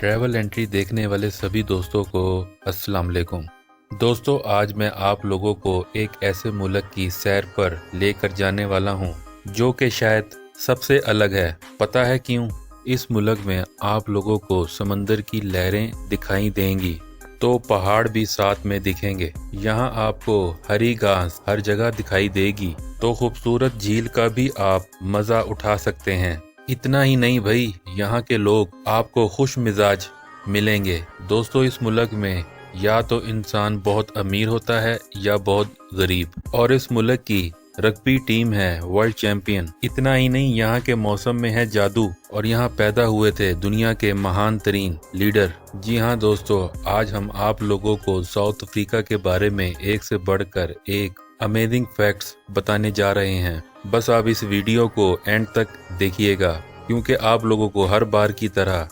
Travel entry देखने वाले सभी दोस्तों को अस्सलाम वालेकुम। दोस्तों, आज मैं आप लोगों को एक ऐसे मुल्क की सैर पर लेकर जाने वाला हूं जो कि शायद सबसे अलग है। पता है क्यों? इस मुल्क में आप लोगों को समंदर की लहरें दिखाई देंगी तो पहाड़ भी साथ में दिखेंगे। यहाँ आपको हरी घास हर जगह दिखाई देगी तो खूबसूरत झील का भी आप मज़ा उठा सकते हैं। इतना ही नहीं भाई, यहाँ के लोग आपको खुश मिजाज मिलेंगे। दोस्तों, इस मुल्क में या तो इंसान बहुत अमीर होता है या बहुत गरीब, और इस मुल्क की रग्बी टीम है वर्ल्ड चैंपियन। इतना ही नहीं, यहाँ के मौसम में है जादू और यहाँ पैदा हुए थे दुनिया के महान तरीन लीडर। जी हाँ दोस्तों, आज हम आप लोगों को साउथ अफ्रीका के बारे में एक से बढ़कर एक अमेजिंग फैक्ट्स बताने जा रहे हैं। बस आप इस वीडियो को एंड तक देखिएगा, क्योंकि आप लोगों को हर बार की तरह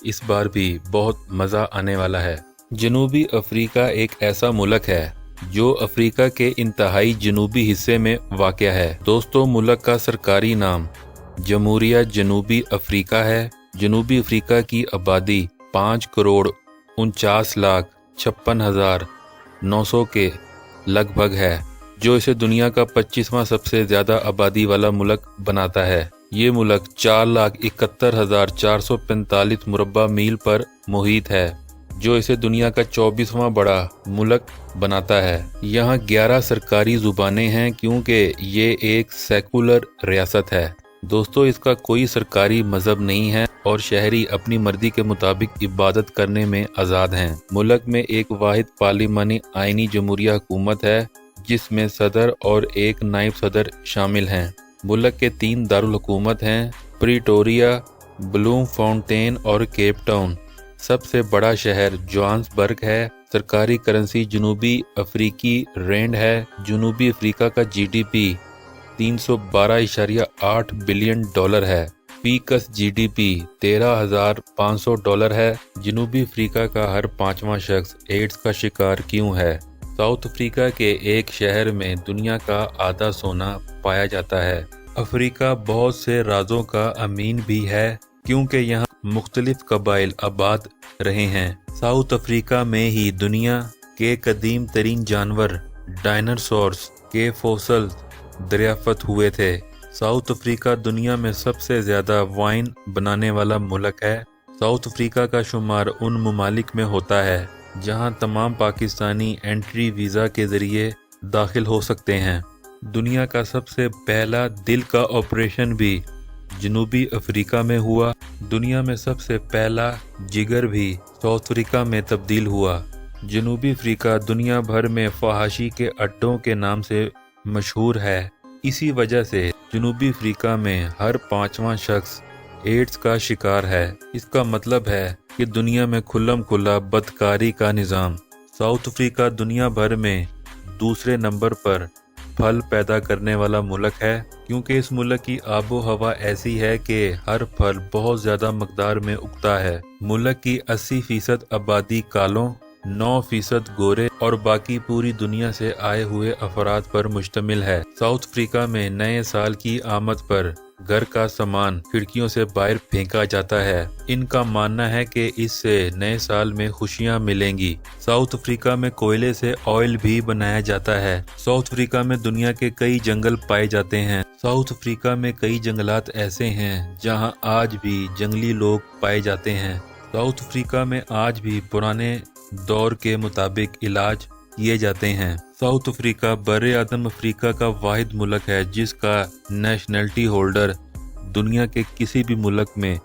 इस बार भी बहुत मज़ा आने वाला है। जनूबी अफ्रीका एक ऐसा मुल्क है जो अफ्रीका के इंतहाई जनूबी हिस्से में वाक़या है। दोस्तों, मुल्क का सरकारी नाम जमहूरिया जनूबी अफ्रीका है। जनूबी अफ्रीका की आबादी 5,49,56,900 के लगभग है, जो इसे दुनिया का 25वां सबसे ज़्यादा आबादी वाला मुल्क बनाता है। ये मुल्क 4,71,445 मुरब्बा मील पर मुहित है, जो इसे दुनिया का 24वां बड़ा मुल्क बनाता है। यहाँ 11 सरकारी ज़ुबानें हैं, क्योंकि ये एक सेकुलर रियासत है। दोस्तों, इसका कोई सरकारी मजहब नहीं है और शहरी अपनी मर्जी के मुताबिक इबादत करने में आज़ाद हैं। मुल्क में एक वाहिद पार्लिमानी आइनी जमहूरिया हुकूमत है, जिसमें सदर और एक नायब सदर शामिल हैं। मुल्क के 3 दारुल हुकूमत हैं, प्रिटोरिया, ब्लूमफाउंटेन और केप टाउन। सबसे बड़ा शहर जोहान्सबर्ग है। सरकारी करेंसी जनूबी अफ्रीकी रेंड है। जनूबी अफ्रीका का जीडीपी 312.8 बिलियन डॉलर है। फीकस जीडीपी $13,500 है। जनूबी अफ्रीका का हर 5वां शख्स एड्स का शिकार क्यों है? साउथ अफ्रीका के एक शहर में दुनिया का आधा सोना पाया जाता है। अफ्रीका बहुत से राजों का अमीन भी है, क्योंकि यहाँ मुख्तलिफ कबाइल आबाद रहे हैं। साउथ अफ्रीका में ही दुनिया के कदीम तरीन जानवर डायनासोर्स के फॉसिल दरियाफ्त हुए थे। साउथ अफ्रीका दुनिया में सबसे ज़्यादा वाइन बनाने वाला मुल्क है। साउथ अफ्रीका का शुमार उन ममालिक में होता है जहां तमाम पाकिस्तानी एंट्री वीज़ा के ज़रिए दाखिल हो सकते हैं। दुनिया का सबसे पहला दिल का ऑपरेशन भी जनूबी अफ्रीका में हुआ। दुनिया में सबसे पहला जिगर भी साउथ अफ्रीका में तब्दील हुआ। जनूबी अफ्रीका दुनिया भर में फहाशी के अड्डों के नाम से मशहूर है। इसी वजह से जनूबी अफ्रीका में हर 5वां शख्स एड्स का शिकार है। इसका मतलब है कि दुनिया में खुल्लम खुल्ला बदकारी का निज़ाम। साउथ अफ्रीका दुनिया भर में दूसरे नंबर पर फल पैदा करने वाला मुल्क है, क्योंकि इस मुल्क की आबो हवा ऐसी है कि हर फल बहुत ज़्यादा मकदार में उगता है। मुल्क की 80% आबादी कालों, 9% गोरे और बाकी पूरी दुनिया से आए हुए अफराद पर मुश्तमिल है। साउथ अफ्रीका में नए साल की आमद पर घर का सामान खिड़कियों से बाहर फेंका जाता है। इनका मानना है कि इससे नए साल में खुशियां मिलेंगी। साउथ अफ्रीका में कोयले से ऑयल भी बनाया जाता है। साउथ अफ्रीका में दुनिया के कई जंगल पाए जाते हैं। साउथ अफ्रीका में कई जंगलात ऐसे हैं जहां आज भी जंगली लोग पाए जाते हैं। साउथ अफ्रीका में आज भी पुराने दौर के मुताबिक इलाज किए जाते हैं। साउथ अफ्रीका बर्रे आदम अफ्रीका का वाहिद मुल्क है जिसका नेशनलिटी होल्डर दुनिया के किसी भी मुल्क में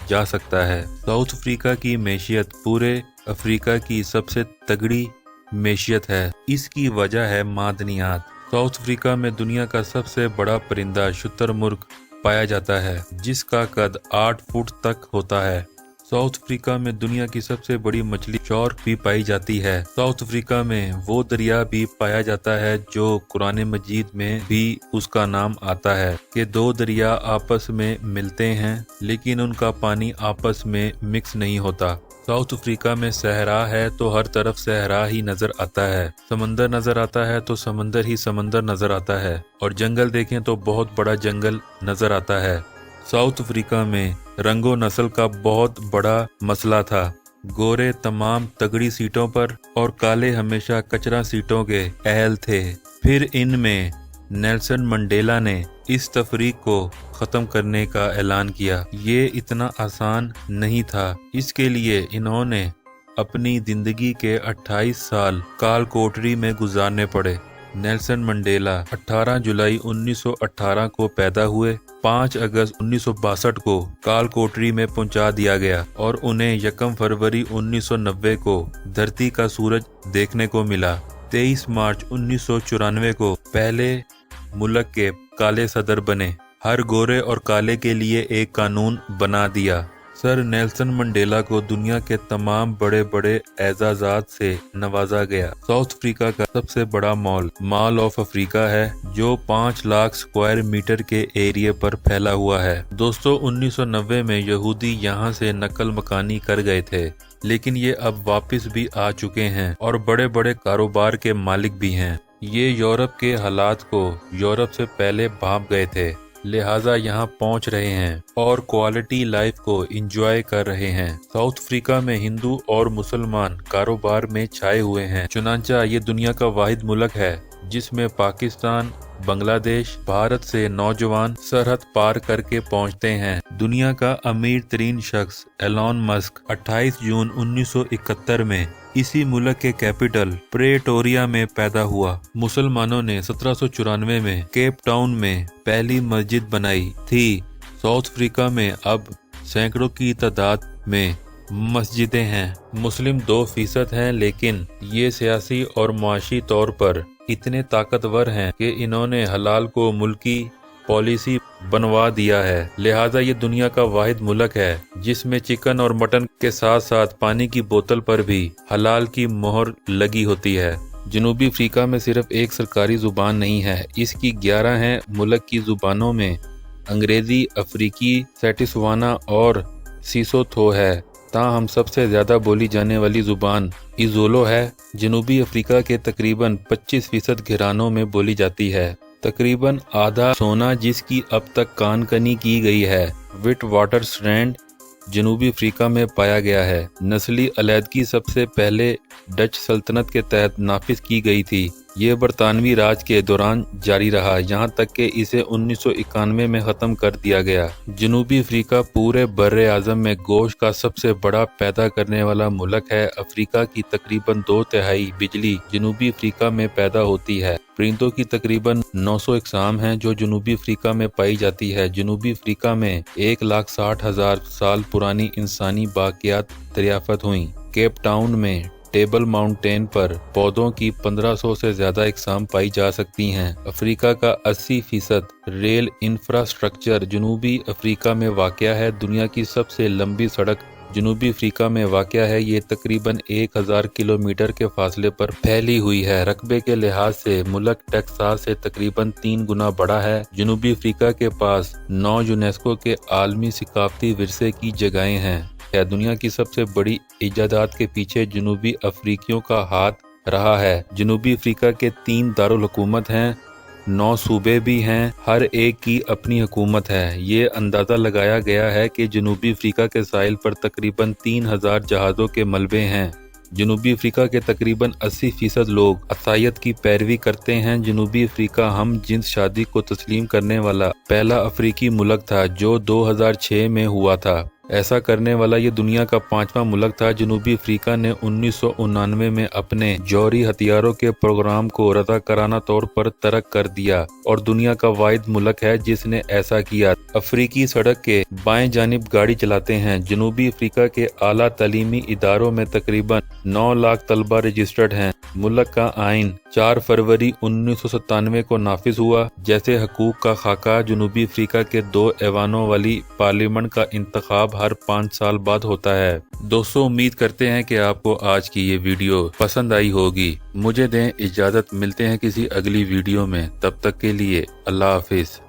जा सकता है। साउथ अफ्रीका की मैशियत पूरे अफ्रीका की सबसे तगड़ी मैशियत है। इसकी वजह है मादनियात। साउथ अफ्रीका में दुनिया का सबसे बड़ा परिंदा शुतुरमुर्ग पाया जाता है, जिसका कद 8 फुट तक होता है। साउथ अफ्रीका में दुनिया की सबसे बड़ी मछली शार्क भी पाई जाती है। साउथ अफ्रीका में वो दरिया भी पाया जाता है जो कुरान मजीद में भी उसका नाम आता है कि 2 दरिया आपस में मिलते हैं, लेकिन उनका पानी आपस में मिक्स नहीं होता। साउथ अफ्रीका में सहरा है तो हर तरफ सहरा ही नजर आता है। समंदर नजर आता है तो समंदर ही समंदर नजर आता है, और जंगल देखें तो बहुत बड़ा जंगल नजर आता है। साउथ अफ्रीका में रंगो नस्ल का बहुत बड़ा मसला था। गोरे तमाम तगड़ी सीटों पर और काले हमेशा कचरा सीटों के अहल थे। फिर इनमें नेल्सन मंडेला ने इस तफरीक को ख़त्म करने का ऐलान किया। ये इतना आसान नहीं था। इसके लिए इन्होंने अपनी ज़िंदगी के 28 साल काल कोठरी में गुजारने पड़े। नेल्सन मंडेला 18 जुलाई 1918 को पैदा हुए। 5 अगस्त 1962 को काल कोठरी में पहुंचा दिया गया और उन्हें 1 फरवरी 1990 को धरती का सूरज देखने को मिला। 23 मार्च 1994 को पहले मुल्क के काले सदर बने। हर गोरे और काले के लिए एक कानून बना दिया। सर नेल्सन मंडेला को दुनिया के तमाम बड़े बड़े एजाज़ात से नवाजा गया। साउथ अफ्रीका का सबसे बड़ा मॉल ऑफ अफ्रीका है, जो 5 लाख स्क्वायर मीटर के एरिया पर फैला हुआ है। दोस्तों 1990 में यहूदी यहाँ से नकल मकानी कर गए थे, लेकिन ये अब वापस भी आ चुके हैं और बड़े बड़े कारोबार के मालिक भी हैं। ये यूरोप के हालात को यूरोप से पहले भांप गए थे, लिहाजा यहाँ पहुँच रहे हैं और क्वालिटी लाइफ को एंजॉय कर रहे हैं। साउथ अफ्रीका में हिंदू और मुसलमान कारोबार में छाए हुए हैं। चुनांचा ये दुनिया का वाहिद मुल्क है जिसमें पाकिस्तान, बांग्लादेश, भारत से नौजवान सरहद पार करके पहुंचते हैं। दुनिया का अमीर तरीन शख्स एलॉन मस्क 28 जून 1971 में इसी मुल्क के कैपिटल प्रेटोरिया में पैदा हुआ। मुसलमानों ने 1794 में केप टाउन में पहली मस्जिद बनाई थी। साउथ अफ्रीका में अब सैकड़ों की तादाद में मस्जिदें हैं। मुस्लिम 2% हैं, लेकिन ये सियासी और मुआशी तौर पर इतने ताकतवर हैं कि इन्होंने हलाल को मुल्की पॉलिसी बनवा दिया है। लिहाजा ये दुनिया का वाहिद मुल्क है जिसमें चिकन और मटन के साथ साथ पानी की बोतल पर भी हलाल की मोहर लगी होती है। जनूबी अफ्रीका में सिर्फ एक सरकारी जुबान नहीं है, इसकी 11 हैं। मुल्क की जुबानों में अंग्रेजी, अफ्रीकी, सेटिस्वाना और सिसोथो है। ताहम सबसे ज्यादा बोली जाने वाली जुबान इज़ोलो है। जनूबी अफ्रीका के तकरीबन 25% घरानों में बोली जाती है। तकरीबन आधा सोना जिसकी अब तक कानकनी की गई है विट वाटर स्ट्रैंड जनूबी अफ्रीका में पाया गया है। नस्ली अलहदगी सबसे पहले डच सल्तनत के तहत नाफिज की गई थी। ये बरतानवी राज के दौरान जारी रहा, यहाँ तक कि इसे 1991 में ख़त्म कर दिया गया। जनूबी अफ्रीका पूरे बर्रे आज़म में गोश्त का सबसे बड़ा पैदा करने वाला मुल्क है। अफ्रीका की तकरीबन 2/3 बिजली जनूबी अफ्रीका में पैदा होती है। परिंदों की तकरीबन 900 इकसाम हैं जो जनूबी अफ्रीका में पाई जाती है। जनूबी अफ्रीका में 1,60,000 साल पुरानी इंसानी बाक़ियात दरियाफ़त हुई। केप टाउन में टेबल माउंटेन पर पौधों की 1500 से ज्यादा इकसाम पाई जा सकती हैं। अफ्रीका का 80% रेल इंफ्रास्ट्रक्चर जनूबी अफ्रीका में वाक़या है। दुनिया की सबसे लंबी सड़क जनूबी अफ्रीका में वाक़या है। ये तकरीबन 1000 किलोमीटर के फासले पर फैली हुई है। रकबे के लिहाज से मुल्क टेक्सास से तकरीबन 3 गुना बड़ा है। जनूबी अफ्रीका के पास 9 यूनेस्को के आलमी सकाफती विरसे की जगहें हैं। दुनिया की सबसे बड़ी इजादात के पीछे जनूबी अफ्रीकियों का हाथ रहा है। जनूबी अफ्रीका के 3 दारुल हुकूमत हैं, 9 सूबे भी हैं, हर एक की अपनी हुकूमत है। ये अंदाज़ा लगाया गया है कि जनूबी अफ्रीका के साहिल पर तकरीबन 3000 जहाज़ों के मलबे हैं। जनूबी अफ्रीका के तकरीबन 80% लोग असायत की पैरवी करते हैं। जनूबी अफ्रीका हम जिन्स शादी को तस्लीम करने वाला पहला अफ्रीकी मुल्क था जो 2006 में हुआ था। ऐसा करने वाला ये दुनिया का 5वां मुल्क था। जनूबी अफ्रीका ने 1999 में अपने जौहरी हथियारों के प्रोग्राम को रज़ाकाराना तौर पर तर्क कर दिया और दुनिया का वाहिद मुल्क है जिसने ऐसा किया। अफ्रीकी सड़क के बाएं जानिब गाड़ी चलाते हैं। जनूबी अफ्रीका के आला तालीमी इदारों में तकरीबन 9 लाख तलबा रजिस्टर्ड हैं। मुल्क का आइन 4 फरवरी 1997 को नाफिज हुआ। जैसे हकूक का खाका, जनूबी अफ्रीका के 2 ऐवानों वाली पार्लियामेंट का इंतखाब हर 5 साल बाद होता है। दोस्तों, उम्मीद करते हैं कि आपको आज की ये वीडियो पसंद आई होगी। मुझे दें इजाजत, मिलते हैं किसी अगली वीडियो में। तब तक के लिए अल्लाह हाफिज।